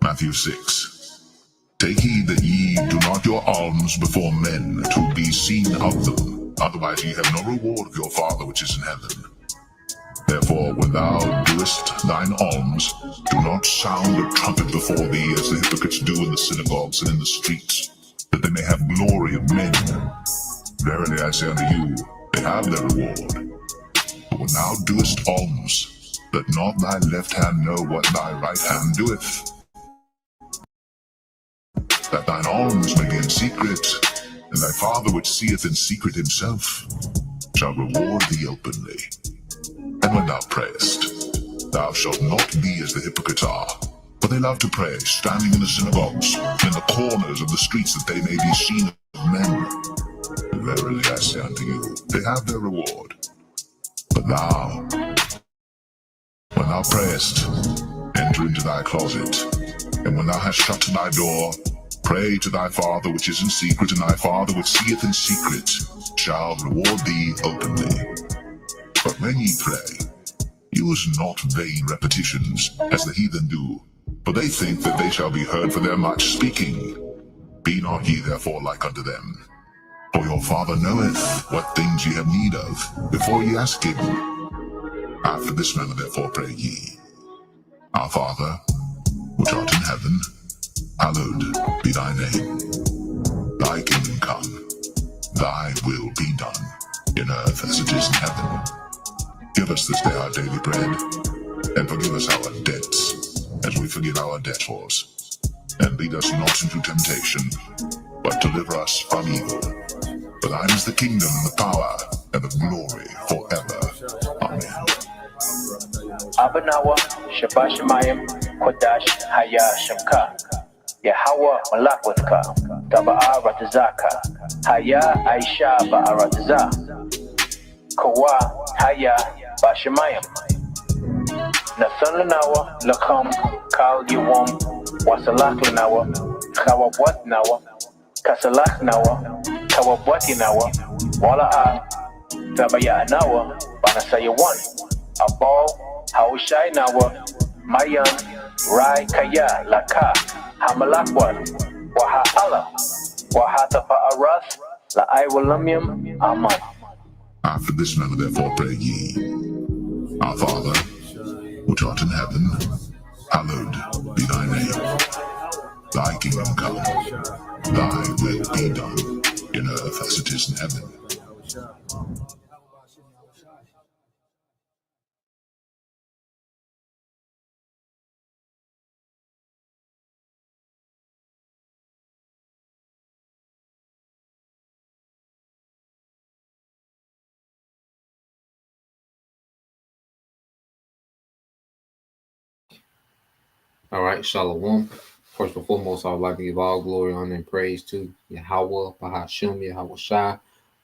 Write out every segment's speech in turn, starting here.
Matthew 6. Take heed that ye do not your alms before men to be seen of them, otherwise ye have no reward of your Father which is in heaven. Therefore, when thou doest thine alms, do not sound a trumpet before thee, as the hypocrites do in the synagogues and in the streets, that they may have glory of men. Verily I say unto you, they have their reward. But when thou doest alms, let not thy left hand know what thy right hand doeth, that thine alms may be in secret, and thy Father which seeth in secret himself shall reward thee openly. And when thou prayest, thou shalt not be as the hypocrites are, for they love to pray, standing in the synagogues, and in the corners of the streets, that they may be seen of men. Verily I say unto you, they have their reward. But thou, when thou prayest, enter into thy closet, and when thou hast shut thy door, pray to thy Father which is in secret, and thy Father which seeth in secret shall reward thee openly. But when ye pray, use not vain repetitions, as the heathen do, for they think that they shall be heard for their much speaking. Be not ye therefore like unto them, for your Father knoweth what things ye have need of, before ye ask him. After this manner therefore pray ye, Our Father, which art in heaven, hallowed be thy name. Thy kingdom come, thy will be done, in earth as it is in heaven. Give us this day our daily bread, and forgive us our debts, as we forgive our debtors. And lead us not into temptation, but deliver us from evil. For thine is the kingdom, the power, and the glory forever. Amen. Abanawa, Shabashamayim, Kodash, Haya, Shamka, Yahawa, Malakwaka, Taba'a Ratazaka, Haya, Aisha, Ba'arataza, Kawa, Haya, Bashamayim, Nasanlanawa, Lakam, Kal Yuwam, Wasalak Nawa, Kawabwat Nawa, Kasalak Nawa, Kawabwati Nawa, Wala'a, Tabaya Nawa, Banasayawan, Abal, Haushai Nawa, Mayan, Rai Kaya, Laka, Hamalakwat, Waha'ala, Wahatapa Arath, La'aiwalamium, Aman. After this manner therefore pray ye, Our Father, which art in heaven, hallowed be thy name. Thy kingdom come, thy will be done, in earth as it is in heaven. All right, Shalom. First and foremost, I would like to give all glory, honor, and praise to Yahweh, Bahashem, Yahweh Shai,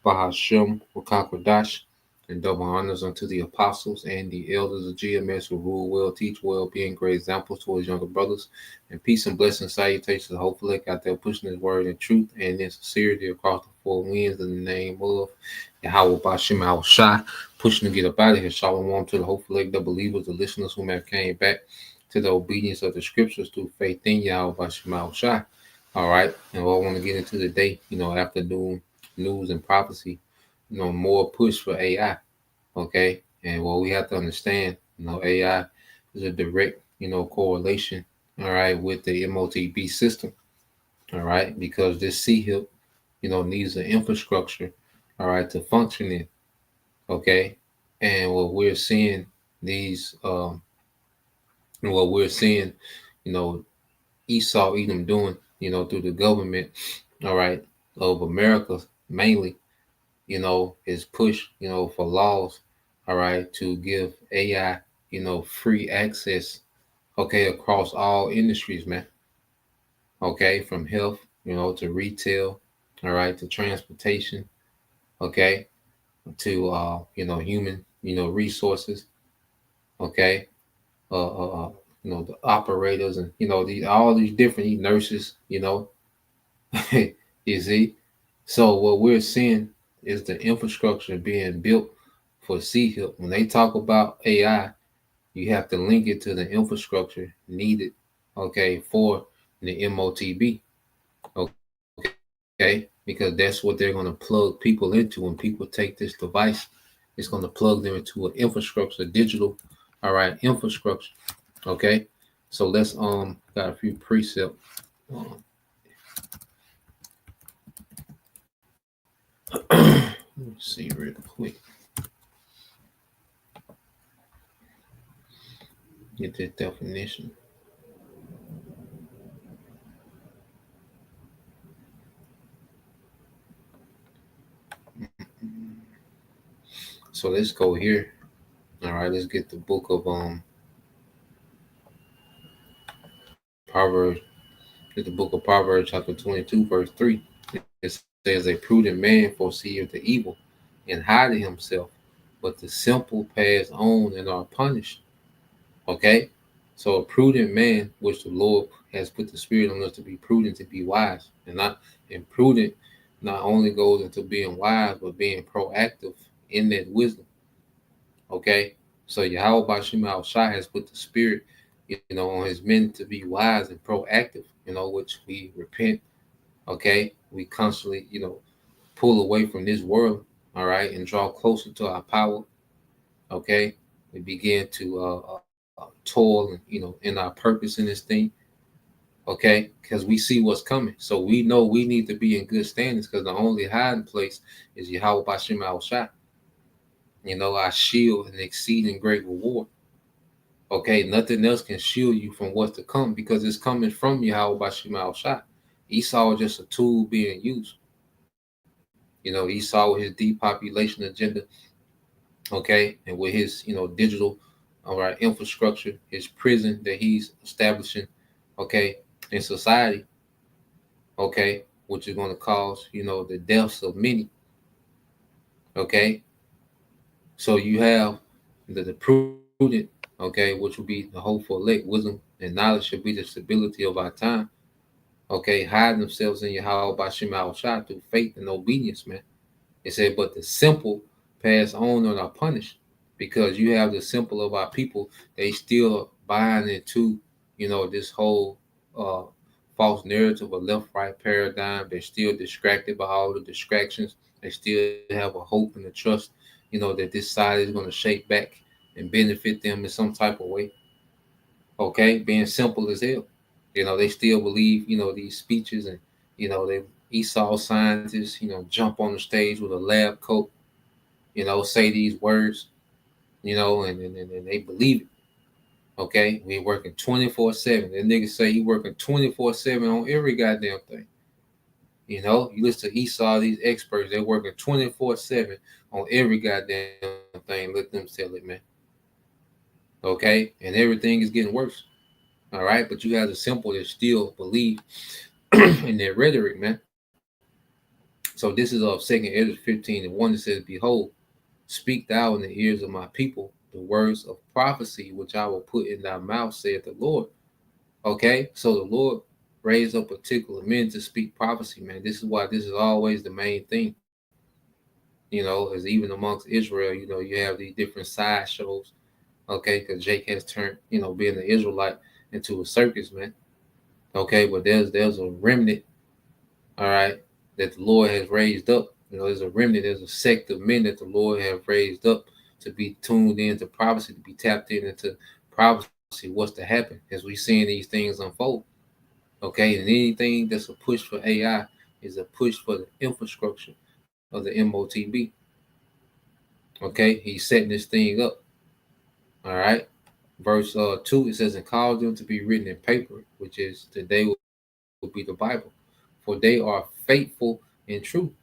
Bahashem, Wakakwadash, and double honors unto the apostles and the elders of GMS who rule well, teach well, being great examples to his younger brothers. And peace and blessing salutations, hopefully, out there pushing his word in truth and in sincerity across the four winds in the name of Yahweh, Bahashem, Yahweh Shai, pushing to get up out of here. Shalom to the hopefully, the believers, the listeners who may have came back to the obedience of the scriptures through faith in Yahweh Bashima Shai. All right. And what I want to get into today, after doing news and prophecy, more push for AI. Okay. And what we have to understand, AI is a direct, correlation, all right, with the MOTB system. All right. Because this CHIP, needs an infrastructure, all right, to function in. Okay. And what we're seeing Esau Edom doing, through the government, all right, of America mainly, is push, for laws, all right, to give AI, free access, okay, across all industries, man. Okay, from health, to retail, all right, to transportation, okay, to human, resources, okay, the operators, and all these different nurses, you see. So what we're seeing is the infrastructure being built for C-HIP. When they talk about AI, you have to link it to the infrastructure needed, okay, for the MOTB, okay, because that's what they're going to plug people into. When people take this device, it's going to plug them into an infrastructure, digital, all right, infrastructure, okay. So let's got a few precepts. Um, let me see real quick. Get this definition. So let's go here. All right, let's get the book of Proverbs. Get the book of Proverbs, chapter 22, verse 3. It says, "A prudent man foreseeth the evil, and hideth himself, but the simple pass on and are punished." Okay, so a prudent man, which the Lord has put the Spirit on us to be prudent, to be wise, and prudent not only goes into being wise, but being proactive in that wisdom. Okay, so Yahweh Bashim Al Shai has put the Spirit, on His men to be wise and proactive. Which we repent. Okay, we constantly, pull away from this world. All right, and draw closer to our power. Okay, we begin to toil, and in our purpose in this thing. Okay, because we see what's coming, so we know we need to be in good standings. Because the only hiding place is Yahweh Bashim Al Shai. Our shield and exceeding great reward. Okay, nothing else can shield you from what's to come because it's coming from Yahweh Bashim Al Shai. Esau is just a tool being used. Esau with his depopulation agenda, okay, and with his, digital, all right, infrastructure, his prison that he's establishing, okay, in society, okay, which is going to cause, the deaths of many, okay. So you have the prudent, okay, which will be the hopeful elect. Wisdom and knowledge should be the stability of our time, okay, hide themselves in Yahweh by Shema Shah through faith and obedience, man. It said, but the simple pass on and are punished, because you have the simple of our people, they still buying into, this whole uh, false narrative of left right paradigm. They're still distracted by all the distractions. They still have a hope and a trust, that this side is going to shake back and benefit them in some type of way. Okay, being simple as hell. They still believe, these speeches, and they Esau scientists, jump on the stage with a lab coat, say these words, and they believe it. Okay, we working 24/7. That nigga say he working 24/7 on every goddamn thing. You listen to Esau, these experts, they're working 24/7 on every goddamn thing. Let them sell it, man. Okay, and everything is getting worse. All right, but you have the simple that still believe in their rhetoric, man. So this is of 2 Ezra 15:1. It says, "Behold, speak thou in the ears of my people the words of prophecy which I will put in thy mouth, saith the Lord." Okay, so the Lord raised up particular men to speak prophecy, man. This is why this is always the main thing. As even amongst Israel, you have these different side shows. Okay, because Jake has turned, being an Israelite into a circus, man. Okay, but there's a remnant, all right, that the Lord has raised up. There's a remnant, there's a sect of men that the Lord have raised up to be tuned into prophecy, to be tapped into prophecy, what's to happen as we seeing these things unfold. Okay, and anything that's a push for AI is a push for the infrastructure of the MOTB. Okay, he's setting this thing up. All right. Verse 2, it says, "And cause them to be written in paper, which is today will be the Bible, for they are faithful and true."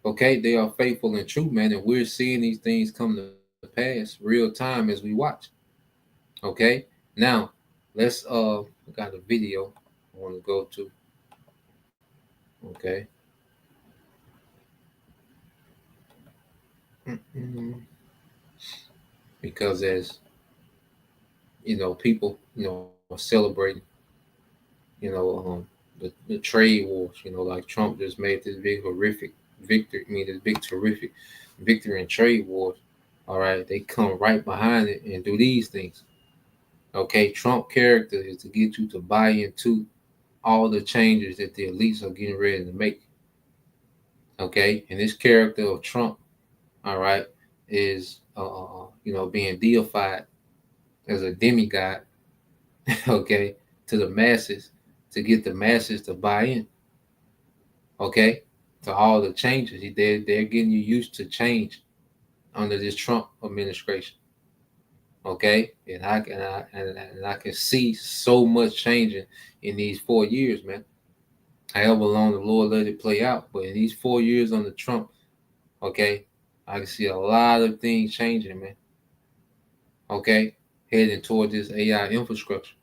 Okay, they are faithful and true, man, and we're seeing these things come to pass real time as we watch. Okay, now let's I got a video I want to go to. Okay. Mm-mm. Because as people, have celebrating, the trade wars. Like Trump just made this big horrific victory. I mean, this big terrific victory in trade wars. All right, they come right behind it and do these things. Okay, Trump character is to get you to buy into all the changes that the elites are getting ready to make. Okay, and this character of Trump, all right, is being deified as a demigod. Okay, to the masses, to get the masses to buy in. Okay, to all the changes. They're getting you used to change under this Trump administration. Okay, and I can see so much changing in these 4 years, man. However long the Lord let it play out, but in these 4 years under Trump, okay, I can see a lot of things changing, man. Okay, heading toward this AI infrastructure.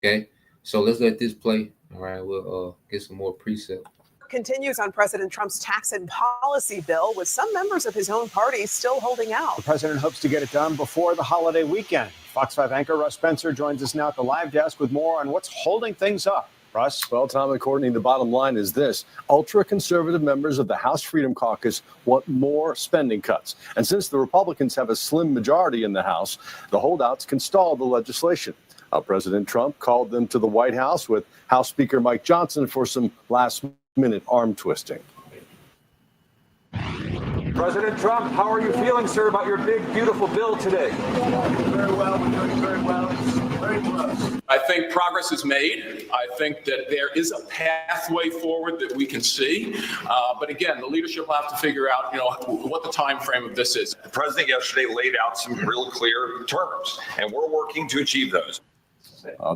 Okay, so let's let this play. All right, we'll get some more precepts. Continues on President Trump's tax and policy bill, with some members of his own party still holding out. The president hopes to get it done before the holiday weekend. Fox 5 anchor Russ Spencer joins us now at the live desk with more on what's holding things up. Russ? Well, Tom and Courtney, the bottom line is this. Ultra-conservative members of the House Freedom Caucus want more spending cuts. And since the Republicans have a slim majority in the House, the holdouts can stall the legislation. President Trump called them to the White House with House Speaker Mike Johnson for some last-minute arm twisting. President Trump, how are you feeling, sir, about your big, beautiful bill today? Very well. We're doing very well. It's very close. I think progress is made. I think that there is a pathway forward that we can see. But again, the leadership will have to figure out, what the time frame of this is. The president yesterday laid out some real clear terms, and we're working to achieve those.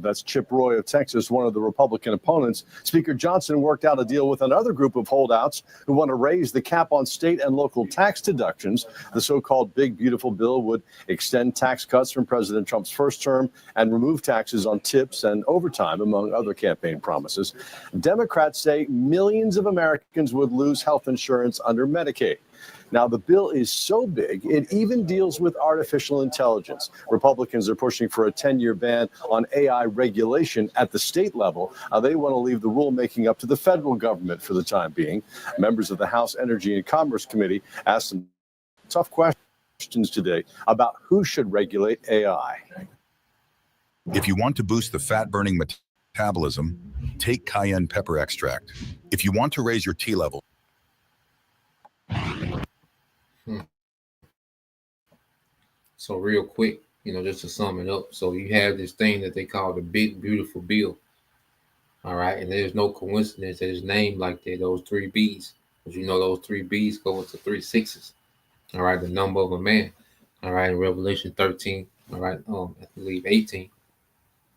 That's Chip Roy of Texas, one of the Republican opponents. Speaker Johnson worked out a deal with another group of holdouts who want to raise the cap on state and local tax deductions. The so-called Big Beautiful Bill would extend tax cuts from President Trump's first term and remove taxes on tips and overtime, among other campaign promises. Democrats say millions of Americans would lose health insurance under Medicaid. Now, the bill is so big, it even deals with artificial intelligence. Republicans are pushing for a 10-year ban on AI regulation at the state level. They want to leave the rulemaking up to the federal government for the time being. Members of the House Energy and Commerce Committee asked some tough questions today about who should regulate AI. If you want to boost the fat-burning metabolism, take cayenne pepper extract. If you want to raise your T level, So real quick, just to sum it up. So you have this thing that they call the Big Beautiful Bill. All right. And there's no coincidence that it's named like that, those 3 B's. Because those 3 B's go into 3 6s. All right. The number of a man. All right. In Revelation 13. All right. I believe 18.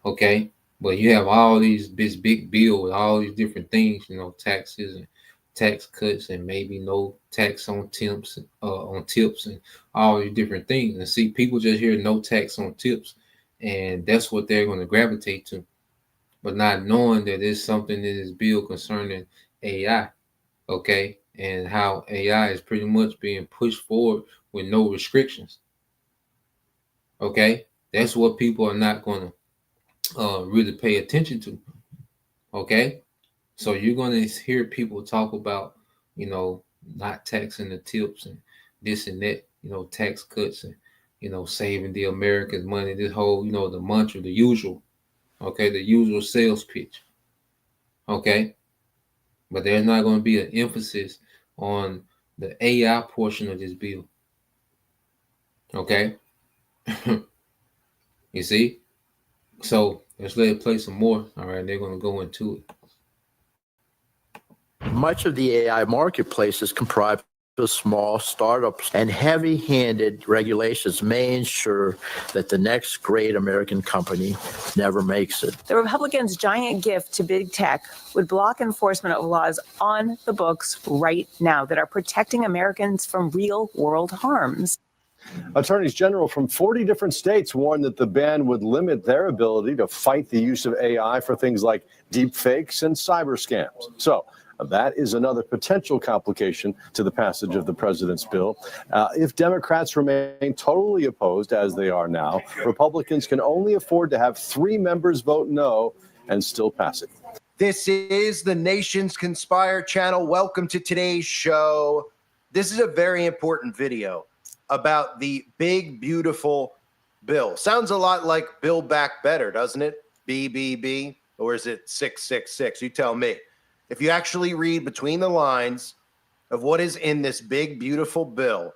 Okay. But you have all this big bill with all these different things, taxes and tax cuts and maybe no tax on tips and all these different things. And see, people just hear no tax on tips, and that's what they're going to gravitate to, but not knowing that there's something in this bill concerning AI, okay, and how AI is pretty much being pushed forward with no restrictions. Okay, that's what people are not going to really pay attention to. Okay. So you're going to hear people talk about, not taxing the tips and this and that, tax cuts and, saving the Americans money, this whole, the mantra, the usual, okay, the usual sales pitch, okay? But there's not going to be an emphasis on the AI portion of this bill, okay? You see? So let's let it play some more, all right? They're going to go into it. Much of the AI marketplace is comprised of small startups, and heavy-handed regulations may ensure that the next great American company never makes it. The Republicans' giant gift to big tech would block enforcement of laws on the books right now that are protecting Americans from real-world harms. Attorneys general from 40 different states warned that the ban would limit their ability to fight the use of AI for things like deep fakes and cyber scams. So That is another potential complication to the passage of the president's bill. If Democrats remain totally opposed, as they are now, Republicans can only afford to have 3 members vote no and still pass it. This is the Nation's Conspire channel. Welcome to today's show. This is a very important video about the big, beautiful bill. Sounds a lot like Build Back Better, doesn't it? BBB, or is it 666? You tell me. If you actually read between the lines of what is in this big, beautiful bill,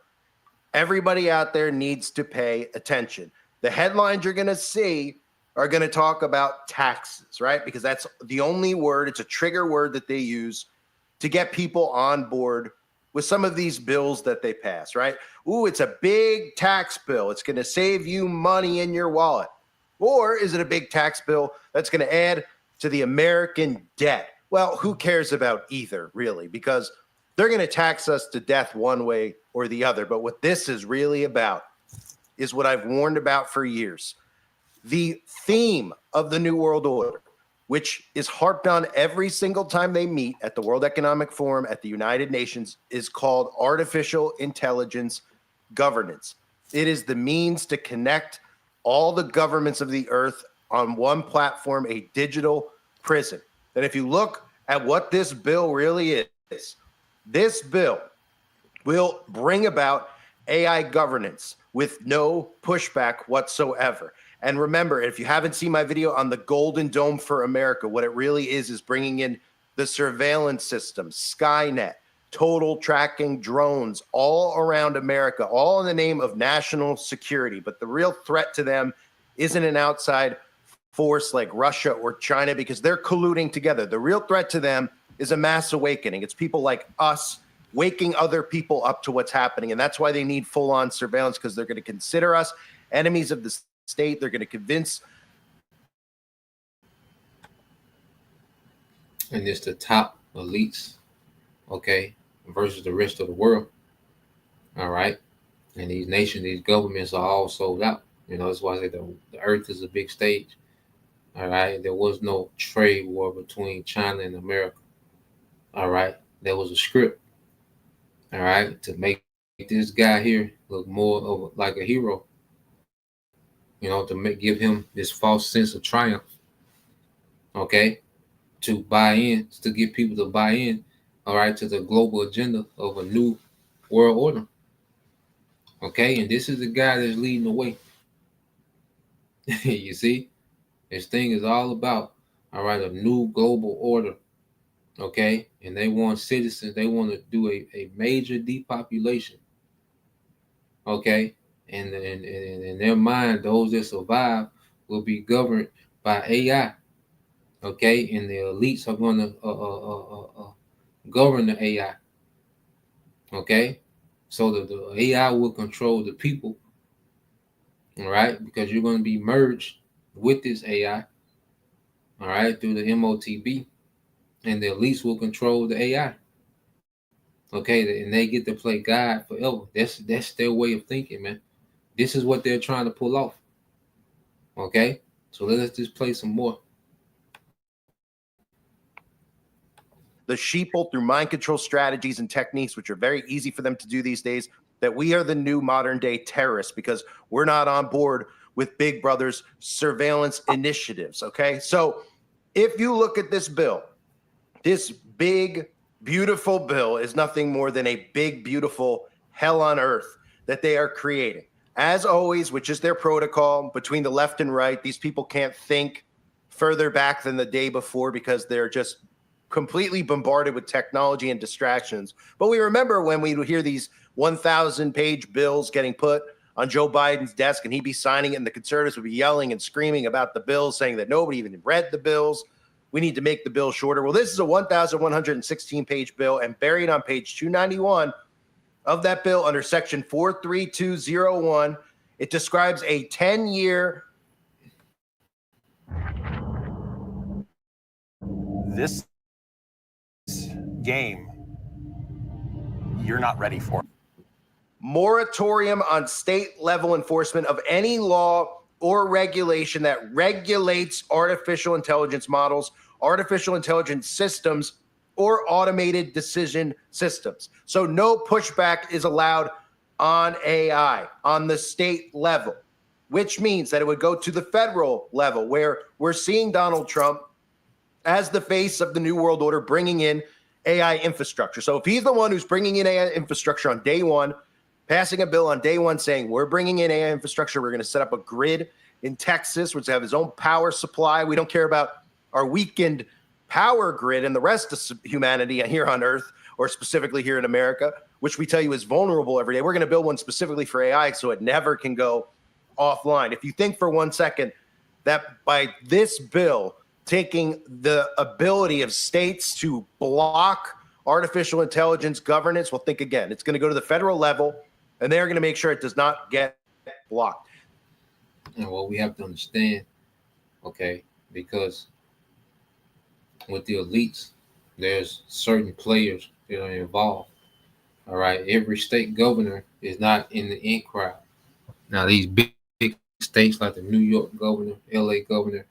everybody out there needs to pay attention. The headlines you're going to see are going to talk about taxes, right? Because that's the only word, it's a trigger word that they use to get people on board with some of these bills that they pass, right? Ooh, it's a big tax bill. It's going to save you money in your wallet. Or is it a big tax bill that's going to add to the American debt? Well, who cares about either, really? Because they're going to tax us to death one way or the other. But what this is really about is what I've warned about for years. The theme of the New World Order, which is harped on every single time they meet at the World Economic Forum, at the United Nations, is called artificial intelligence governance. It is the means to connect all the governments of the earth on one platform, a digital prison. And if you look at what this bill really is, this bill will bring about AI governance with no pushback whatsoever. And remember, if you haven't seen my video on the Golden Dome for America, what it really is bringing in the surveillance system, Skynet, total tracking drones all around America, all in the name of national security. But the real threat to them isn't an outside force like Russia or China, because they're colluding together. The real threat to them is a mass awakening. It's people like us waking other people up to what's happening. And that's why they need full-on surveillance, because they're going to consider us enemies of the state. They're going to convince. And it's the top elites, okay, versus the rest of the world. All right. And these nations, these governments are all sold out. You know, that's why I say the earth is a big stage. All right. There was no trade war between China and America. All right. There was a script. All right. To make this guy here look more of like a hero. You know, to give him this false sense of triumph. Okay. To buy in, to get people to buy in. All right. To the global agenda of a new world order. Okay. And this is the guy that's leading the way. You see, this thing is all about, all right, a new global order. Okay. And they want citizens, they want to do a major depopulation. Okay. And in their mind, those that survive will be governed by AI. Okay. And the elites are going to govern the AI. Okay. So that the AI will control the people. All right. Because you're going to be merged with this AI. All right. Through the MOTB. And the elites will control the AI. Okay. And they get to play God forever. That's their way of thinking, man. This is what they're trying to pull off. Okay. So let's just play some more. The sheeple through mind control strategies and techniques, which are very easy for them to do these days, that we are the new modern day terrorists because we're not on board with Big Brother's surveillance initiatives. Okay. So if you look at this bill, this big, beautiful bill is nothing more than a big, beautiful hell on earth that they are creating. As always, which is their protocol between the left and right, these people can't think further back than the day before because they're just completely bombarded with technology and distractions. But we remember when we would hear these 1,000-page bills getting put on Joe Biden's desk and he'd be signing it and the conservatives would be yelling and screaming about the bills, saying that nobody even read the bills. We need to make the bill shorter. Well, this is a 1,116-page bill, and buried on page 291 of that bill under section 43201, it describes a 10-year. This game, you're not ready for. Moratorium on state-level enforcement of any law or regulation that regulates artificial intelligence models, artificial intelligence systems, or automated decision systems. So no pushback is allowed on AI on the state level, which means that it would go to the federal level, where we're seeing Donald Trump as the face of the New World Order bringing in AI infrastructure. So if he's the one who's bringing in AI infrastructure on day one, passing a bill on day one saying we're bringing in AI infrastructure, we're going to set up a grid in Texas, which have his own power supply. We don't care about our weakened power grid and the rest of humanity here on Earth, or specifically here in America, which we tell you is vulnerable every day. We're going to build one specifically for AI so it never can go offline. If you think for 1 second that by this bill taking the ability of states to block artificial intelligence governance, well, think again. It's going to go to the federal level, and they're going to make sure it does not get blocked. And what we have to understand, okay, because with the elites, there's certain players that are involved. All right, every state governor is not in the in crowd. Now, these big states like the New York governor, LA governor,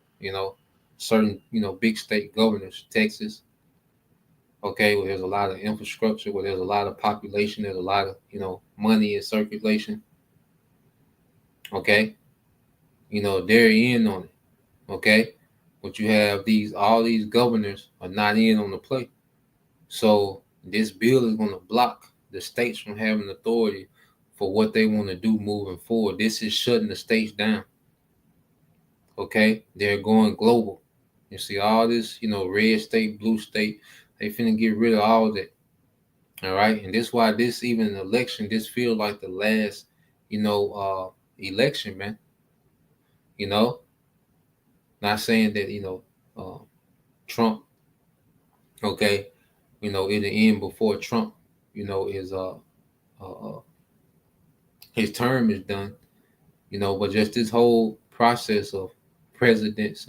certain, big state governors, Texas, okay, where there's a lot of infrastructure, where there's a lot of population, there's a lot of, money in circulation, okay, they're in on it, okay, but you have all these governors are not in on the play. So this bill is going to block the states from having authority for what they want to do moving forward. This is shutting the states down, okay, they're going global. You see all this, red state, blue state, they finna get rid of all that. All right. And this why this even election, this feels like the last, election, man. Not saying that, Trump, okay, it'll end before Trump, is his term is done, but just this whole process of presidents,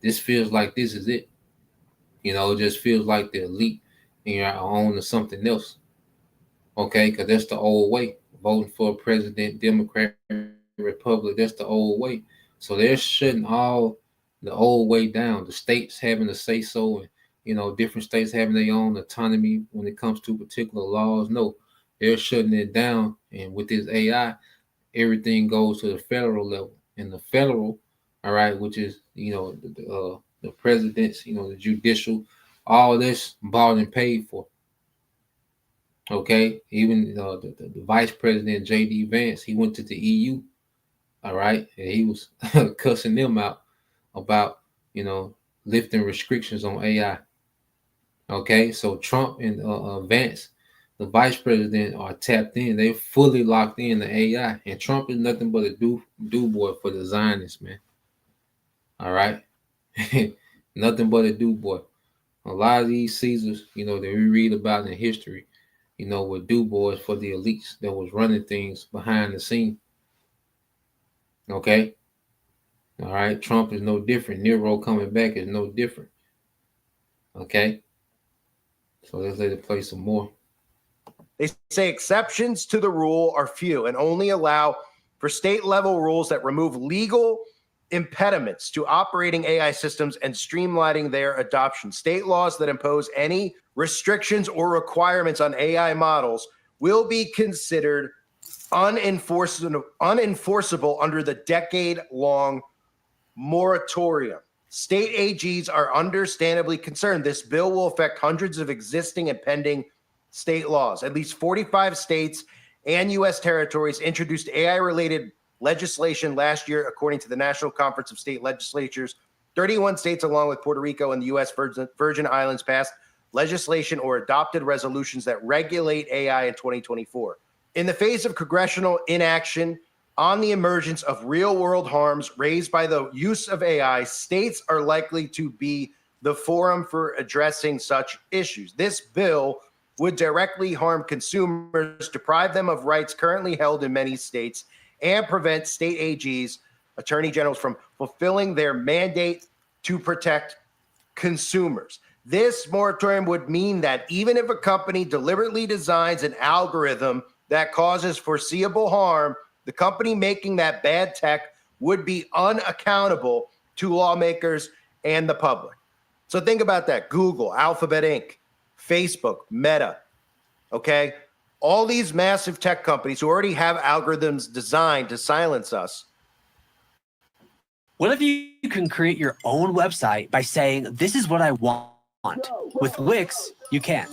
this feels like this is it. It just feels like the elite and you're on to something else. Okay, because that's the old way. Voting for a president, Democrat, Republic, that's the old way. So they're shutting all the old way down. The states having to say so, and different states having their own autonomy when it comes to particular laws. No, they're shutting it down. And with this AI, everything goes to the federal level. And the federal, all right, which is the presidents, the judicial, all this bought and paid for. Okay, even the vice president J.D. Vance, he went to the EU, all right, and he was cussing them out about lifting restrictions on AI. Okay, so Trump and Vance, the vice president, are tapped in. They're fully locked in the AI, and Trump is nothing but a do boy for the Zionists, man. All right, nothing but a do boy. A lot of these Caesars, that we read about in history, were do boys for the elites that was running things behind the scene. Okay. All right. Trump is no different. Nero coming back is no different. Okay. So let's let it play some more. They say exceptions to the rule are few and only allow for state level rules that remove legal impediments to operating AI systems and streamlining their adoption. State laws that impose any restrictions or requirements on AI models will be considered unenforceable under the decade-long moratorium. State AGs are understandably concerned. This bill will affect hundreds of existing and pending state laws. At least 45 states and U.S. territories introduced AI-related legislation last year, according to the National Conference of State Legislatures. 31 states, along with Puerto Rico and the U.S. Virgin Islands, passed legislation or adopted resolutions that regulate AI in 2024. In the face of congressional inaction on the emergence of real-world harms raised by the use of AI, states are likely to be the forum for addressing such issues. This bill would directly harm consumers, deprive them of rights currently held in many states, and prevent state AGs, attorney generals, from fulfilling their mandate to protect consumers. This moratorium would mean that even if a company deliberately designs an algorithm that causes foreseeable harm, the company making that bad tech would be unaccountable to lawmakers and the public. So think about that. Google, Alphabet Inc., Facebook, Meta, okay? All these massive tech companies who already have algorithms designed to silence us. What if you can create your own website by saying, this is what I want? With Wix, you can.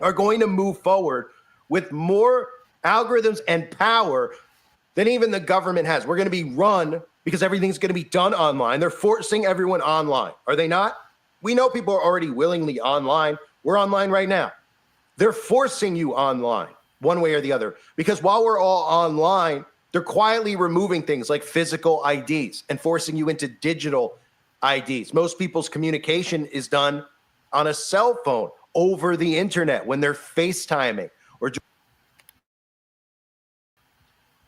Are going to move forward with more algorithms and power than even the government has. We're going to be run because everything's going to be done online. They're forcing everyone online. Are they not? We know people are already willingly online. We're online right now. They're forcing you online one way or the other, because while we're all online, they're quietly removing things like physical IDs and forcing you into digital IDs. Most people's communication is done on a cell phone over the internet when they're FaceTiming or.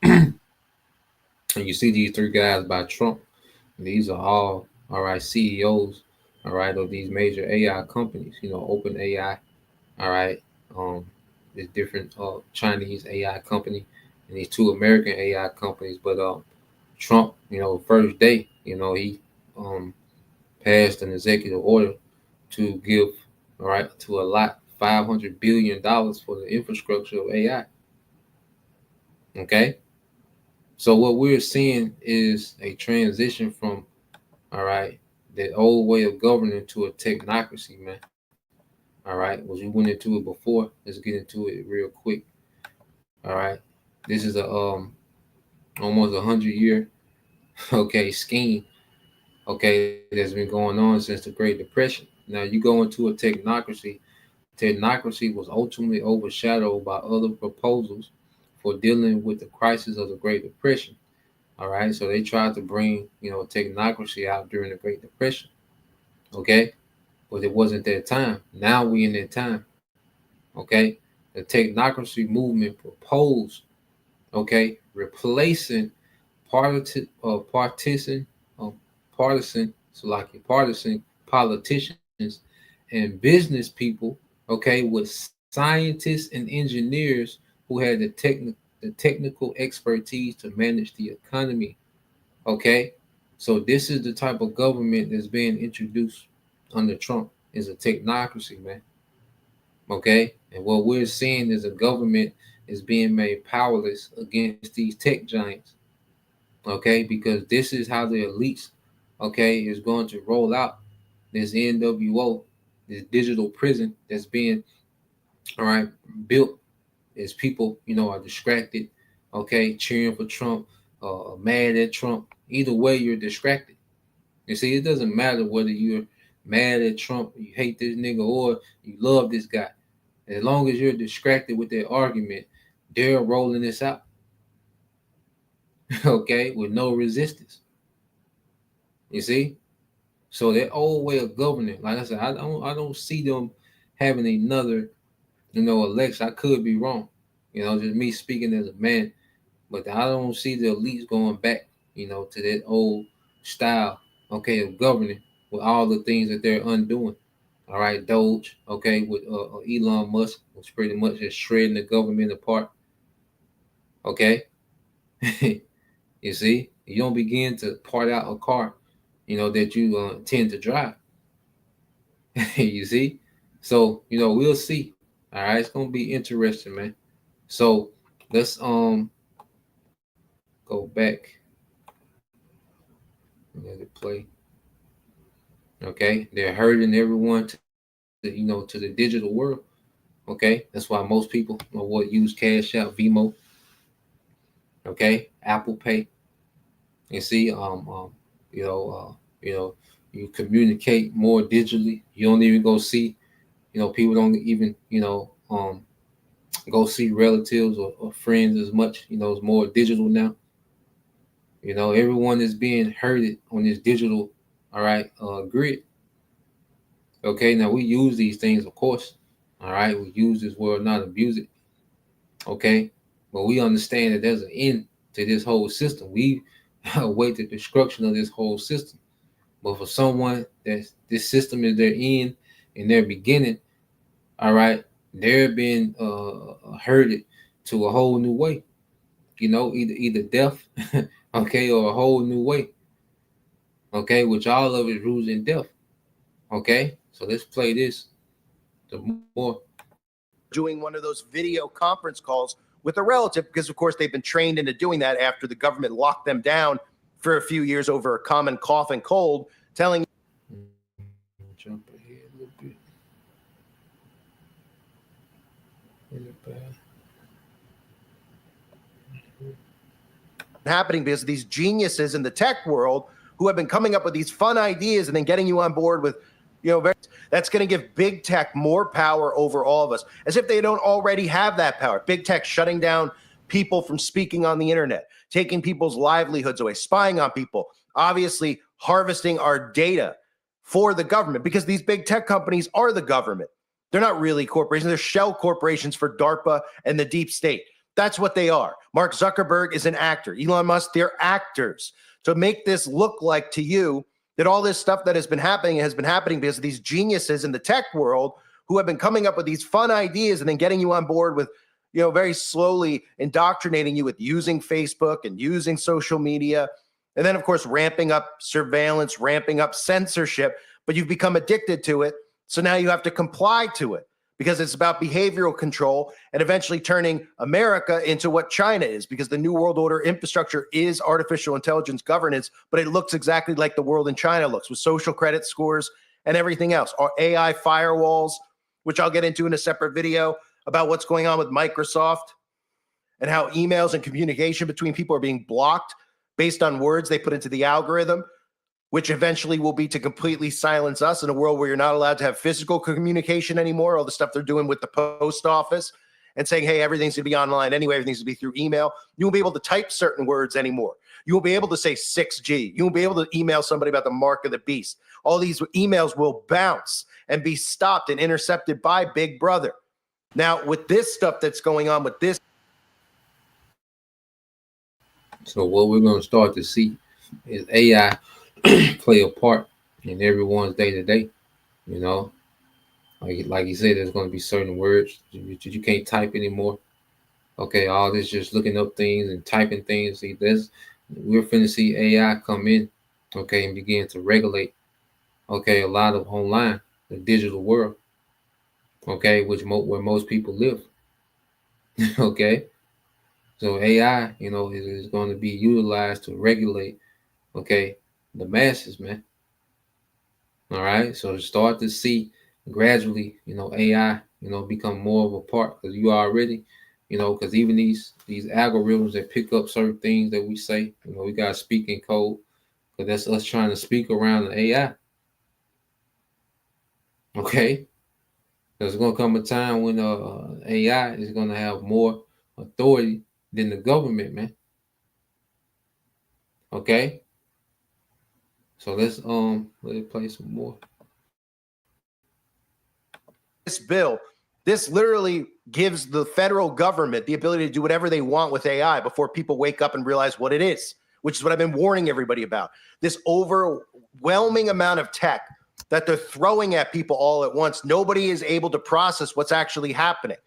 And you see these three guys by Trump. These are all right CEOs, all right, of these major AI companies. Open AI, all right. There's different Chinese AI company and these two American AI companies. But Trump, first day, he passed an executive order to give, all right, to allot $500 billion for the infrastructure of AI. Okay. So what we're seeing is a transition from, all right, the old way of governing to a technocracy, man. All right. Was we went into it before? Let's get into it real quick. All right. This is a almost 100-year scheme, that's been going on since the Great Depression. Now you go into a technocracy. Technocracy was ultimately overshadowed by other proposals for dealing with the crisis of the Great Depression. All right, so they tried to bring technocracy out during the Great Depression. Okay, but it wasn't that time. Now we in that time. Okay, the technocracy movement proposed, replacing partisan politicians and business people, with scientists and engineers who had the technical expertise to manage the economy. Okay, so this is the type of government that's being introduced under Trump, is a technocracy, man. Okay, and what we're seeing is a government is being made powerless against these tech giants. Okay, because this is how the elites, is going to roll out this NWO, this digital prison that's being, all right, built as people, are distracted, cheering for Trump, mad at Trump. Either way, you're distracted. You see, it doesn't matter whether you're mad at Trump, you hate this nigga, or you love this guy. As long as you're distracted with their argument, they're rolling this out. With no resistance. You see? So that old way of governing, like I said, I don't see them having another, election. I could be wrong. Just me speaking as a man. But I don't see the elites going back, to that old style, of governing with all the things that they're undoing. All right, Doge, with Elon Musk, was pretty much just shredding the government apart. Okay. You see, you don't begin to part out a car, that you tend to drive. You see, so we'll see. All right, it's gonna be interesting, man. So let's go back. Let it play. Okay, they're herding everyone to to the digital world. Okay, that's why most people use Cash App, Venmo. Okay, Apple Pay. You see, you communicate more digitally. You don't even go see, people don't even, go see relatives or friends as much. It's more digital now. Everyone is being herded on this digital, all right, grid. Okay, now we use these things, of course. All right, we use this word, not abuse it. Okay, but we understand that there's an end to this whole system. We await the destruction of this whole system. But for someone that this system is their end and their beginning, all right, they're being herded to a whole new way. Either death, or a whole new way. Which all of it rules in death. Okay, So let's play this. The more doing one of those video conference calls with a relative, because of course they've been trained into doing that after the government locked them down for a few years over a common cough and cold, telling jump ahead a little bit. happening because of these geniuses in the tech world who have been coming up with these fun ideas and then getting you on board with, that's going to give big tech more power over all of us, as if they don't already have that power. Big tech shutting down people from speaking on the internet, taking people's livelihoods away, spying on people, obviously harvesting our data for the government, because these big tech companies are the government. They're not really corporations. They're shell corporations for DARPA and the deep state. That's what they are. Mark Zuckerberg is an actor. Elon Musk, they're actors. To make this look like to you that all this stuff that has been happening because of these geniuses in the tech world who have been coming up with these fun ideas and then getting you on board with, very slowly indoctrinating you with using Facebook and using social media. And then, of course, ramping up surveillance, ramping up censorship, but you've become addicted to it. So now you have to comply to it, because it's about behavioral control and eventually turning America into what China is, because the New World Order infrastructure is artificial intelligence governance, but it looks exactly like the world in China looks, with social credit scores and everything else. Our AI firewalls, which I'll get into in a separate video about what's going on with Microsoft and how emails and communication between people are being blocked based on words they put into the algorithm, which eventually will be to completely silence us in a world where you're not allowed to have physical communication anymore. All the stuff they're doing with the post office and saying, hey, everything's going to be online anyway. Everything's going to be through email. You won't be able to type certain words anymore. You won't be able to say 6G. You won't be able to email somebody about the mark of the beast. All these emails will bounce and be stopped and intercepted by Big Brother. Now, with this stuff that's going on with this. So what we're going to start to see is AI play a part in everyone's day-to-day, Like you said, there's going to be certain words you can't type anymore. Okay, all this just looking up things and typing things. See, we're finna see AI come in, okay, and begin to regulate, okay, a lot of online, the digital world, okay, where most people live, okay. So AI, is going to be utilized to regulate, okay, the masses, man. All right, so start to see gradually, AI, become more of a part, because you already, because even these algorithms that pick up certain things that we say, we got to speak in code, because that's us trying to speak around the AI. Okay, there's going to come a time when AI is going to have more authority than the government, man. Okay, so let's play some more. This bill, this literally gives the federal government the ability to do whatever they want with AI before people wake up and realize what it is, which is what I've been warning everybody about. This overwhelming amount of tech that they're throwing at people all at once. Nobody is able to process what's actually happening.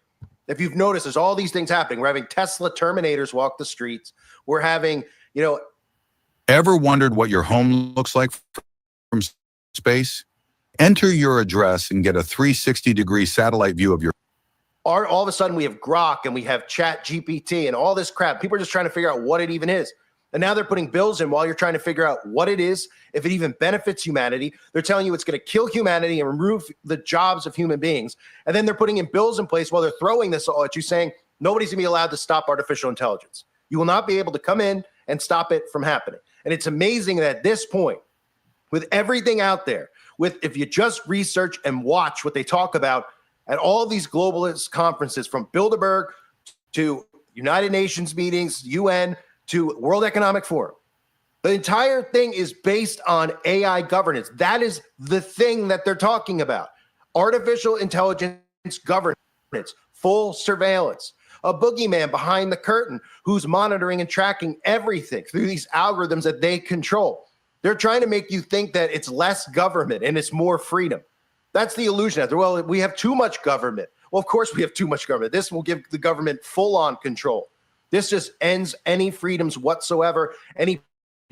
If you've noticed, there's all these things happening. We're having Tesla Terminators walk the streets. We're having, Ever wondered what your home looks like from space? Enter your address and get a 360-degree satellite view of your. All of a sudden, we have Grok and we have Chat GPT and all this crap. People are just trying to figure out what it even is. And now they're putting bills in while you're trying to figure out what it is, if it even benefits humanity. They're telling you it's going to kill humanity and remove the jobs of human beings. And then they're putting in bills in place while they're throwing this all at you, saying nobody's going to be allowed to stop artificial intelligence. You will not be able to come in and stop it from happening. And it's amazing that at this point, with everything out there, if you just research and watch what they talk about at all these globalist conferences, from Bilderberg to United Nations meetings, UN, to World Economic Forum, the entire thing is based on AI governance. That is the thing that they're talking about. Artificial intelligence governance, full surveillance, a boogeyman behind the curtain who's monitoring and tracking everything through these algorithms that they control. They're trying to make you think that it's less government and it's more freedom. That's the illusion out there. Well, we have too much government. Well, of course we have too much government. This will give the government full-on control. This just ends any freedoms whatsoever, any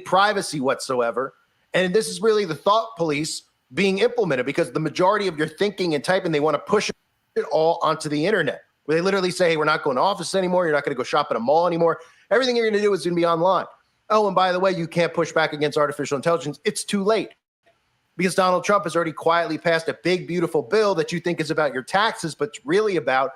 privacy whatsoever. And this is really the thought police being implemented because the majority of your thinking and typing, they want to push it all onto the internet, where they literally say, hey, we're not going to office anymore. You're not going to go shop at a mall anymore. Everything you're going to do is going to be online. Oh, and by the way, you can't push back against artificial intelligence. It's too late because Donald Trump has already quietly passed a big, beautiful bill that you think is about your taxes, but really about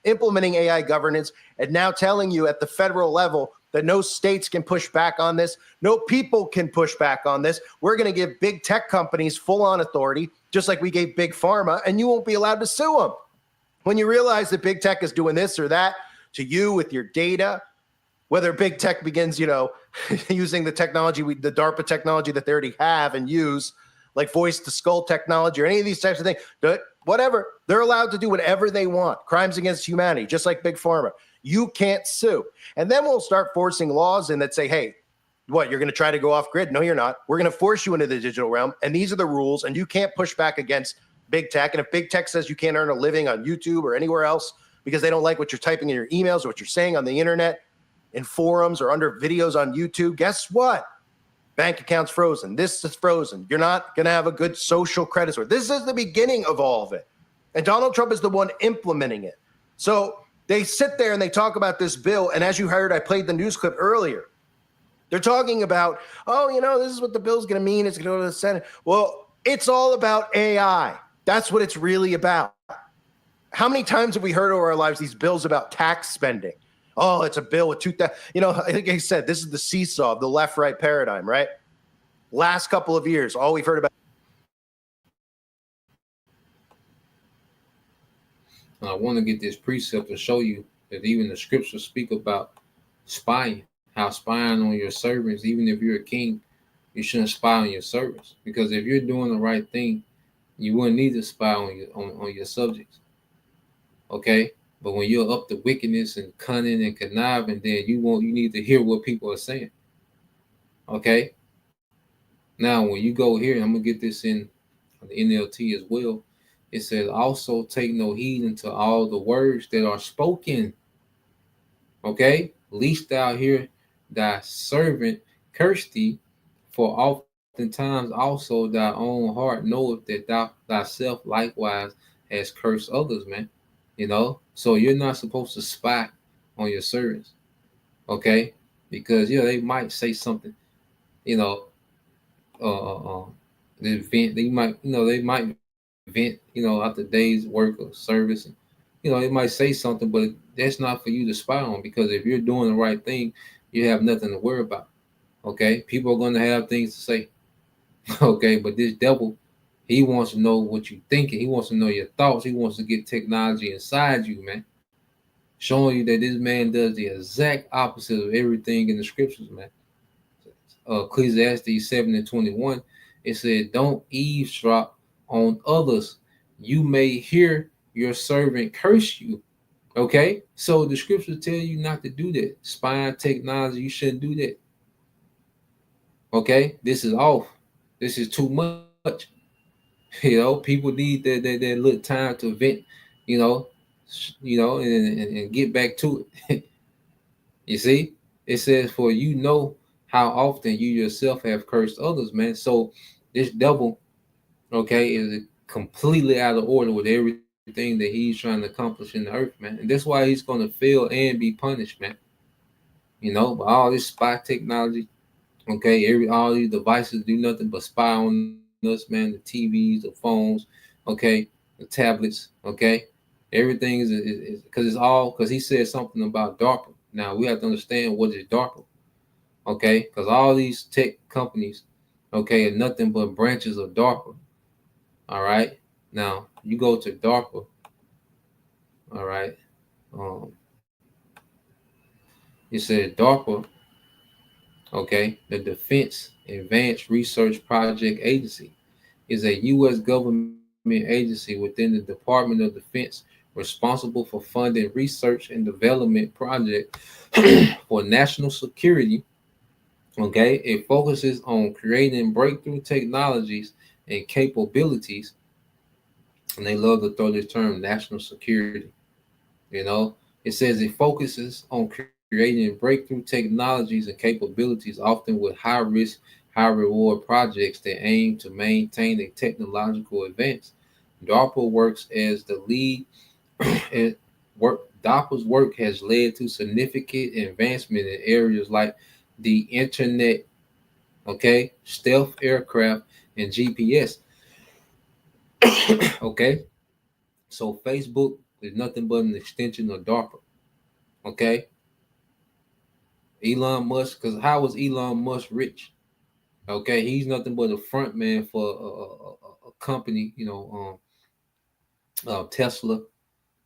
implementing AI governance and now telling you at the federal level that no states can push back on this. No people can push back on this. We're going to give big tech companies full-on authority, just like we gave big pharma, and you won't be allowed to sue them. When you realize that big tech is doing this or that to you with your data, whether big tech begins, using the technology, the DARPA technology that they already have and use, like voice-to-skull technology or any of these types of things, whatever, they're allowed to do whatever they want. Crimes against humanity, just like big pharma. You can't sue. And then we'll start forcing laws in that say, hey, what, you're going to try to go off grid? No, you're not. We're going to force you into the digital realm, and these are the rules, and you can't push back against big tech. And if big tech says you can't earn a living on YouTube or anywhere else because they don't like what you're typing in your emails or what you're saying on the internet, in forums or under videos on YouTube, guess what? Bank accounts frozen. This is frozen. You're not going to have a good social credit score. This is the beginning of all of it. And Donald Trump is the one implementing it. So they sit there and they talk about this bill. And as you heard, I played the news clip earlier. They're talking about, this is what the bill's going to mean. It's going to go to the Senate. Well, it's all about AI. That's what it's really about. How many times have we heard over our lives these bills about tax spending? Oh, it's a bill with 2,000. I think I said this is the seesaw of the left-right paradigm, right? Last couple of years, all we've heard about. I want to get this precept to show you that even the scriptures speak about spying, how spying on your servants, even if you're a king, you shouldn't spy on your servants. Because if you're doing the right thing, you wouldn't need to spy on your subjects. Okay? But when you're up to wickedness and cunning and conniving, then you need to hear what people are saying. Okay? Now, when you go here, and I'm going to get this in the NLT as well, it says, also take no heed unto all the words that are spoken. Okay? Least thou hear thy servant curse thee, for oftentimes also thy own heart knoweth that thou thyself likewise has cursed others, man. So you're not supposed to spy on your servants, okay? Because they might say something, they might vent, after days work of service, and they might say something, but that's not for you to spy on, because if you're doing the right thing, you have nothing to worry about, okay? People are going to have things to say, okay? But this devil, he wants to know what you're thinking. He wants to know your thoughts. He wants to get technology inside you, man. Showing you that this man does the exact opposite of everything in the scriptures, man. Ecclesiastes 7:21, it said, don't eavesdrop on others. You may hear your servant curse you. Okay? So the scriptures tell you not to do that. Spying technology, you shouldn't do that. Okay? This is off. This is too much. People need that little time to vent, and get back to it. You see, it says, for how often you yourself have cursed others, man. So this devil, okay, is completely out of order with everything that he's trying to accomplish in the earth, man. And that's why he's going to fail and be punished, man. But all this spy technology, okay, all these devices do nothing but spy on us, man. The TVs, the phones, okay, the tablets, okay. Everything is because he said something about DARPA. Now we have to understand what is DARPA, okay? Because all these tech companies, okay, are nothing but branches of DARPA. All right. Now you go to DARPA. All right. It said DARPA, okay, the Defense Advanced Research Project Agency, is a U.S. government agency within the Department of Defense responsible for funding research and development projects for national security. Okay, it focuses on creating breakthrough technologies and capabilities, and they love to throw this term national security. It says it focuses on creating breakthrough technologies and capabilities, often with high risk, high reward projects that aim to maintain a technological advance. DARPA works as the lead. DARPA's work has led to significant advancement in areas like the internet, okay, stealth aircraft, and GPS. Okay, so Facebook is nothing but an extension of DARPA. Okay, Elon Musk, because how was Elon Musk rich? Okay, he's nothing but a front man for a company, Tesla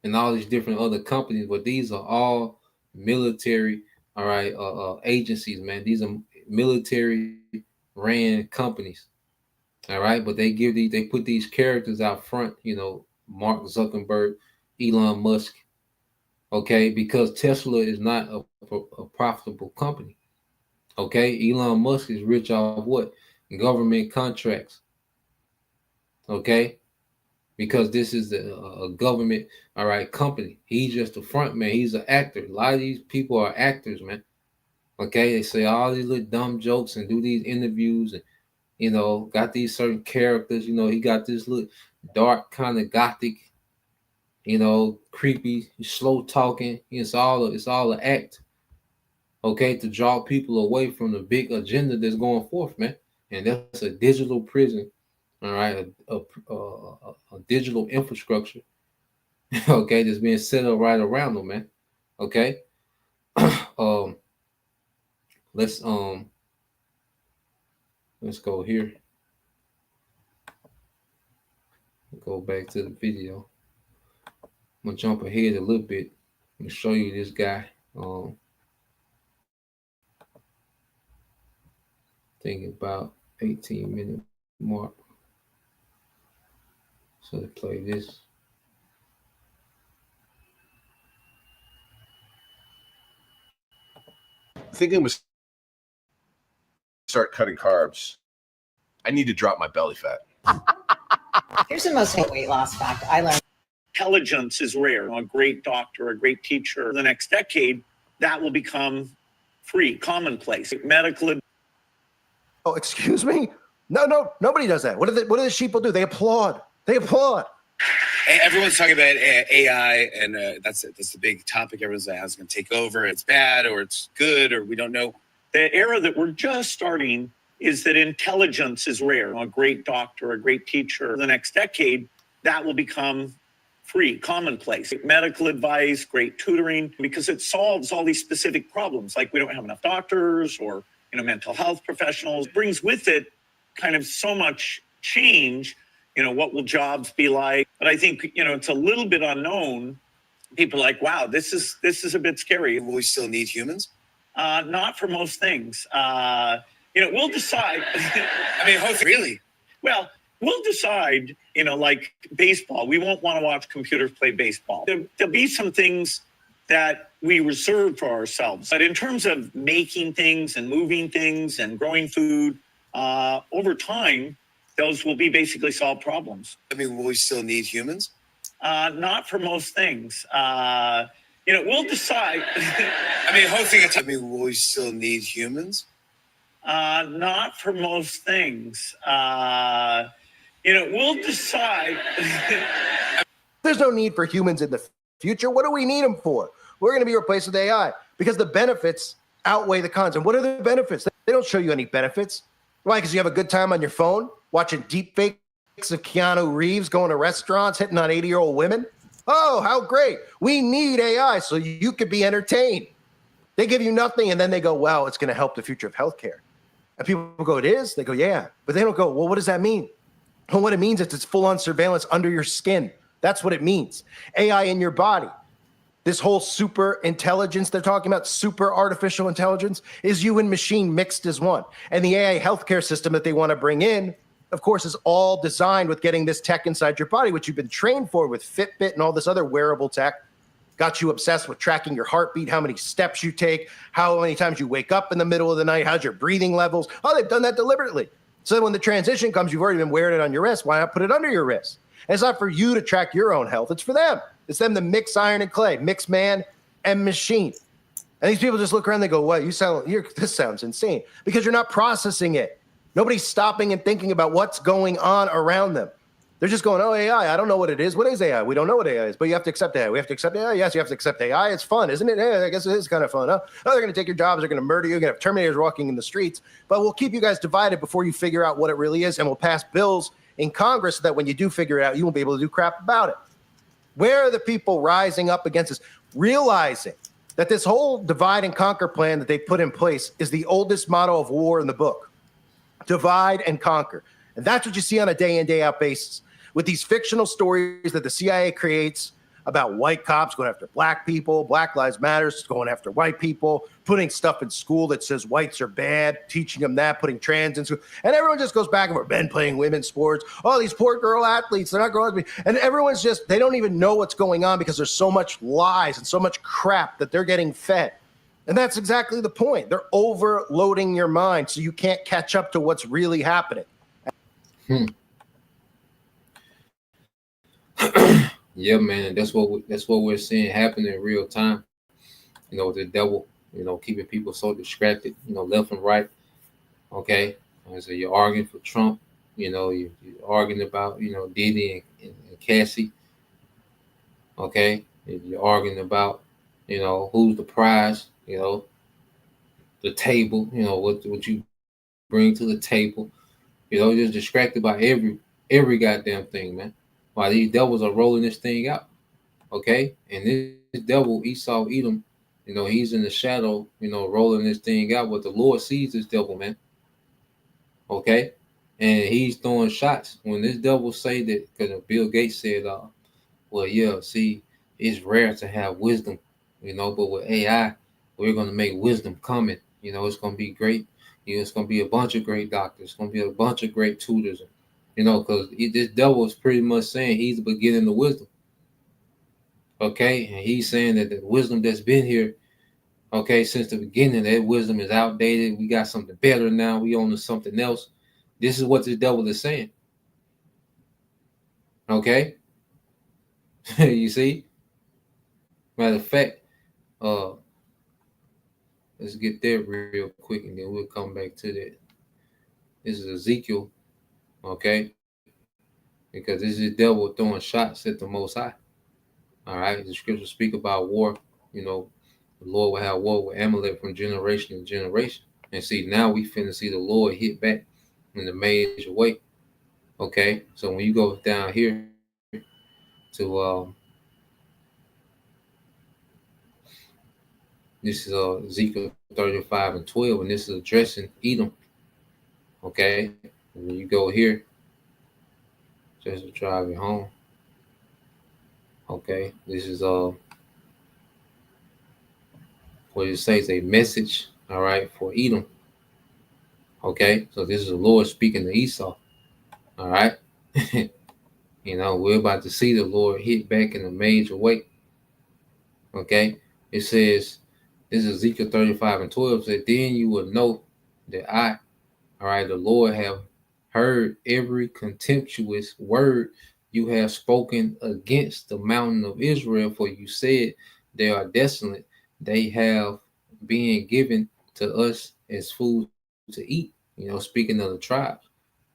and all these different other companies, but these are all military, all right, agencies, man. These are military ran companies, all right. But they put these characters out front, Mark Zuckerberg, Elon Musk, okay, because Tesla is not a profitable company, okay. Elon Musk is rich off what? Government contracts, okay, because this is a government, all right, company. He's just a front man. He's an actor. A lot of these people are actors, man. Okay, they say all these little dumb jokes and do these interviews and got these certain characters. He got this little dark kind of gothic, creepy, slow talking. It's all an act. Okay, to draw people away from the big agenda that's going forth, man. And that's a digital prison. All right, a digital infrastructure, okay, that's being set up right around them, man. Okay, let's go here. Go back to the video. I'm gonna jump ahead a little bit and show you this guy. Thinking about 18-minute mark. So to play this. Thinking was start cutting carbs. I need to drop my belly fat. Here's the most weight loss fact I learned. Intelligence is rare. A great doctor, a great teacher. The next decade, that will become free, commonplace. Medical. Oh, excuse me? No, nobody does that. What do the sheeple do? They applaud. Everyone's talking about AI, and that's the big topic. Everyone's like, how's it going to take over? It's bad, or it's good, or we don't know. The era that we're just starting is that intelligence is rare. A great doctor, a great teacher. The next decade, that will become free, commonplace. Medical advice, great tutoring, because it solves all these specific problems, like we don't have enough doctors or mental health professionals. Brings with it kind of so much change. What will jobs be like? But I think, it's a little bit unknown. People are like, wow, this is a bit scary. Will we still need humans? Not for most things. We'll decide. Really? Well, we'll decide, like baseball. We won't want to watch computers play baseball. There'll be some things that we reserve for ourselves. But in terms of making things and moving things and growing food, over time, those will be basically solved problems. Will we still need humans? Not for most things. We'll decide. Will we still need humans? Not for most things. We'll decide. There's no need for humans in the future. What do we need them for? We're going to be replaced with AI because the benefits outweigh the cons. And what are the benefits? They don't show you any benefits. Why? Because you have a good time on your phone watching deep fakes of Keanu Reeves going to restaurants, hitting on 80-year-old women. Oh, how great. We need AI so you could be entertained. They give you nothing, and then they go, wow, it's going to help the future of healthcare. And people go, it is? They go, yeah. But they don't go, well, what does that mean? Well, what it means is it's full-on surveillance under your skin. That's what it means. AI in your body. This whole super intelligence they're talking about, super artificial intelligence, is you and machine mixed as one. And the AI healthcare system that they want to bring in, of course, is all designed with getting this tech inside your body, which you've been trained for with Fitbit and all this other wearable tech. Got you obsessed with tracking your heartbeat, how many steps you take, how many times you wake up in the middle of the night, how's your breathing levels. Oh, they've done that deliberately. So then when the transition comes, you've already been wearing it on your wrist. Why not put it under your wrist? And it's not for you to track your own health. It's for them. It's them to mix iron and clay, mix man and machine. And these people just look around and they go, what? This sounds insane because you're not processing it. Nobody's stopping and thinking about what's going on around them. They're just going, oh, AI, I don't know what it is. What is AI? We don't know what AI is, but you have to accept AI. We have to accept AI. Yes, you have to accept AI. It's fun, isn't it? Yeah, I guess it is kind of fun. Huh? Oh, they're going to take your jobs. They're going to murder you. You're going to have Terminators walking in the streets. But we'll keep you guys divided before you figure out what it really is. And we'll pass bills in Congress so that when you do figure it out, you won't be able to do crap about it. Where are the people rising up against this, realizing that this whole divide and conquer plan that they put in place is the oldest motto of war in the book? Divide and conquer. And that's what you see on a day in, day out basis with these fictional stories that the CIA creates about white cops going after black people, Black Lives Matter going after white people, putting stuff in school that says whites are bad, teaching them that, putting trans in school. And everyone just goes back and forth, men playing women's sports. Oh, these poor girl athletes, they're not girls. And everyone's just, they don't even know what's going on because there's so much lies and so much crap that they're getting fed. And that's exactly the point. They're overloading your mind so you can't catch up to what's really happening. Yeah, man, that's what we're seeing happen in real time. You know, the devil, you know, keeping people so distracted, you know, left and right. Okay, and so you're arguing for Trump. You know, you're arguing about, you know, Diddy and Cassie. Okay, you're arguing about, you know, who's the prize. You know, the table. You know what you bring to the table. You know, just distracted by every goddamn thing, man. While these devils are rolling this thing out. Okay, and this devil Esau Edom, you know, he's in the shadow, you know, rolling this thing out. But the Lord sees this devil, man. Okay, and he's throwing shots. When this devil say that, because Bill Gates said, well, yeah, see, it's rare to have wisdom, you know, but with AI, we're gonna make wisdom coming. You know, it's gonna be great. You know, it's gonna be a bunch of great doctors. It's gonna be a bunch of great tutors. You know, because this devil is pretty much saying he's the beginning of wisdom. Okay, and he's saying that the wisdom that's been here, okay, since the beginning, that wisdom is outdated. We got something better now. We own something else. This is what the devil is saying. Okay, you see. Matter of fact, let's get there real quick, and then we'll come back to that. This is Ezekiel, okay, because this is the devil throwing shots at the Most High. All right, the scriptures speak about war. You know, the Lord will have war with Amalek from generation to generation. And see, now we finna see the Lord hit back in a major way. Okay, so when you go down here to this is Ezekiel 35 and 12, and this is addressing Edom. Okay, and when you go here, just to drive it home. Okay, this is what it says, a message, all right, for Edom. Okay, so this is the Lord speaking to Esau. All right. You know, we're about to see the Lord hit back in a major way. Okay. It says, this is Ezekiel 35 and 12, said, then you will know that I, all right, the Lord have heard every contemptuous word you have spoken against the mountain of Israel, for you said they are desolate. They have been given to us as food to eat, you know, speaking of the tribes.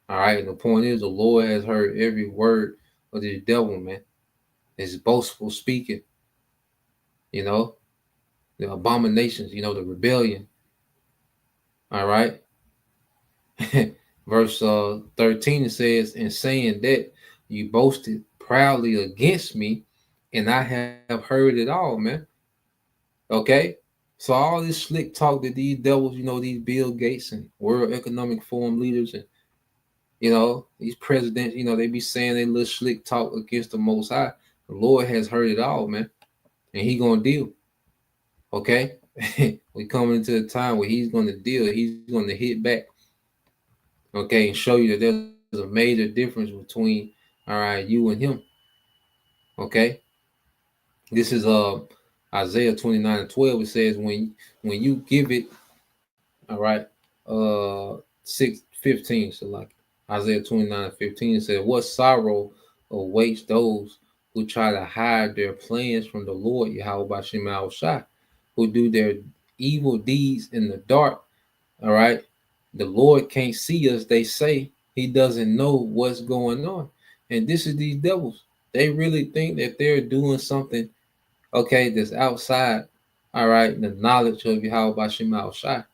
All right, and the point is, the Lord has heard every word of the devil, man. It's boastful speaking, you know, the abominations, you know, the rebellion. All right. Verse 13 it says, in saying that you boasted proudly against me, and I have heard it all, man. Okay. So all this slick talk that these devils, you know, these Bill Gates and World Economic Forum leaders and, you know, these presidents, you know, they be saying they little slick talk against the Most High. The Lord has heard it all, man, and He gonna deal. Okay, we coming into a time where He's gonna deal. He's gonna hit back. Okay, and show you that there's a major difference between, all right, you and Him. Okay, this is Isaiah 29 and 12. It says when you give it, all right, 6:15. So like Isaiah 29 and 15 said, what sorrow awaits those who try to hide their plans from the Lord, Yahweh Bashim Shai, who do their evil deeds in the dark, all right, The Lord can't see us. They say he doesn't know what's going on. And this is these devils. They really think that they're doing something, okay, that's outside, all right, the knowledge of Yahweh Shema Shai.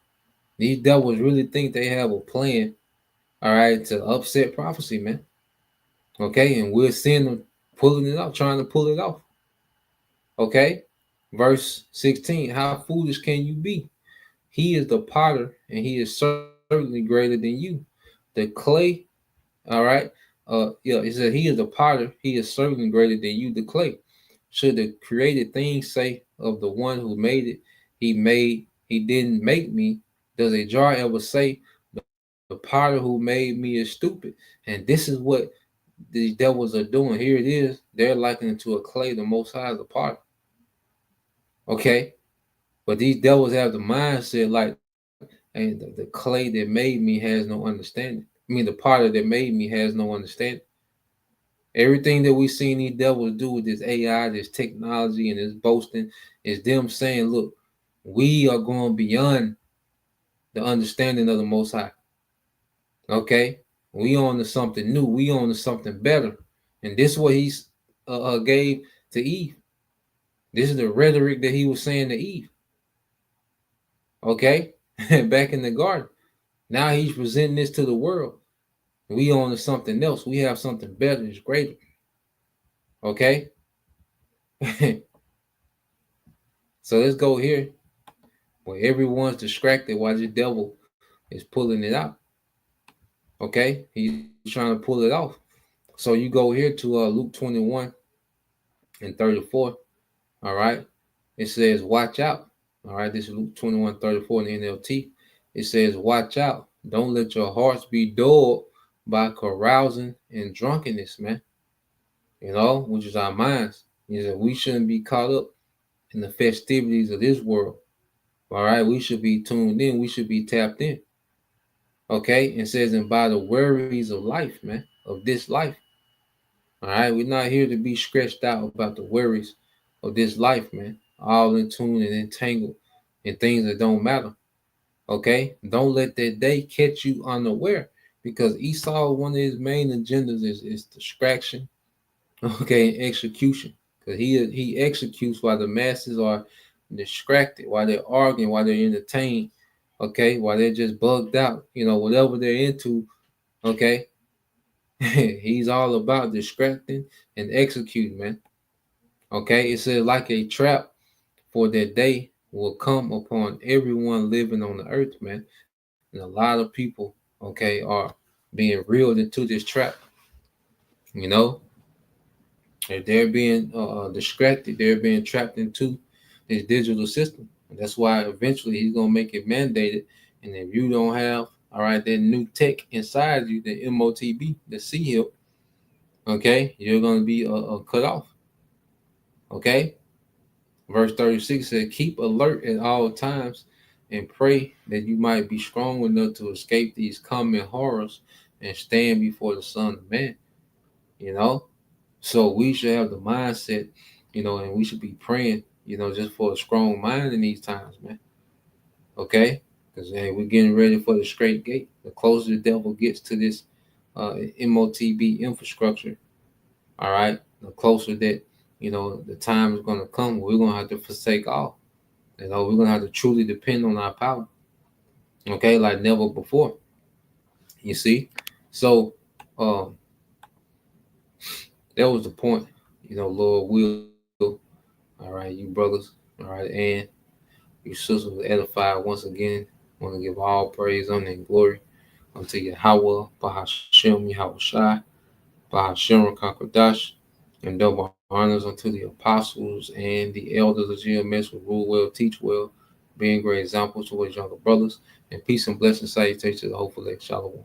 These devils really think they have a plan, all right, to upset prophecy, man. Okay, and we're seeing them pulling it off, trying to pull it off. Okay, verse 16, how foolish can you be? He is the potter, and he is certainly greater than you. The clay, all right. Yeah, he said he is the potter, he is certainly greater than you, the clay. Should the created thing say of the one who made it, he didn't make me? Does a jar ever say the potter who made me is stupid? And this is what these devils are doing. Here it is. They're likening to a clay, the most high is a potter. Okay. But these devils have the mindset like, and the clay that made me has no understanding. I mean, the potter that made me has no understanding. Everything that we seen these devils do with this AI, this technology, and this boasting is them saying, look, we are going beyond the understanding of the Most High. Okay? We on to something new. We on to something better. And this is what he gave to Eve. This is the rhetoric that he was saying to Eve. Okay? Back in the garden. Now he's presenting this to the world. We on to something else. We have something better. It's greater. Okay? So let's go here where everyone's distracted while the devil is pulling it out. Okay? He's trying to pull it off. So you go here to Luke 21 and 34. All right? It says, watch out. All right? This is Luke 21, 34 in the NLT. It says, watch out. Don't let your hearts be dulled by carousing and drunkenness, man. You know, which is our minds. Is that we shouldn't be caught up in the festivities of this world. All right, we should be tuned in. We should be tapped in. Okay, it says, and by the worries of life, man, of this life. All right, we're not here to be stretched out about the worries of this life, man. All in tune and entangled in things that don't matter. Okay, don't let that day catch you unaware, because Esau, one of his main agendas is distraction. Okay, execution, because he executes while the masses are distracted, while they're arguing, while they're entertained, okay, while they're just bugged out, you know, whatever they're into, okay. He's all about distracting and executing, man. Okay, it says like a trap, for that day will come upon everyone living on the earth, man. And a lot of people, okay, are being reeled into this trap, you know. If they're being distracted, they're being trapped into this digital system. And that's why eventually he's gonna make it mandated. And if you don't have, all right, that new tech inside you, the MOTB, the C-HIP, okay, you're gonna be cut off. Okay. Verse 36 said, keep alert at all times and pray that you might be strong enough to escape these coming horrors and stand before the Son of Man. You know? So we should have the mindset, you know, and we should be praying, you know, just for a strong mind in these times, man. Okay? Because hey, we're getting ready for the straight gate. The closer the devil gets to this MOTB infrastructure, all right, the closer that, you know, the time is going to come, we're going to have to forsake all. You know, we're going to have to truly depend on our power. Okay? Like never before. You see? So, that was the point. You know, Lord will. All right, you brothers. All right, and you sisters was edified once again. Want to give all praise, honor, and glory unto Yahweh, Bahashem, Yahweh Shai, Bahashem, Kakodash, and double honors unto the apostles and the elders of GMS who rule well, teach well, being great examples towards younger brothers, and peace and blessing salutations to the hopeful elect. Shalom.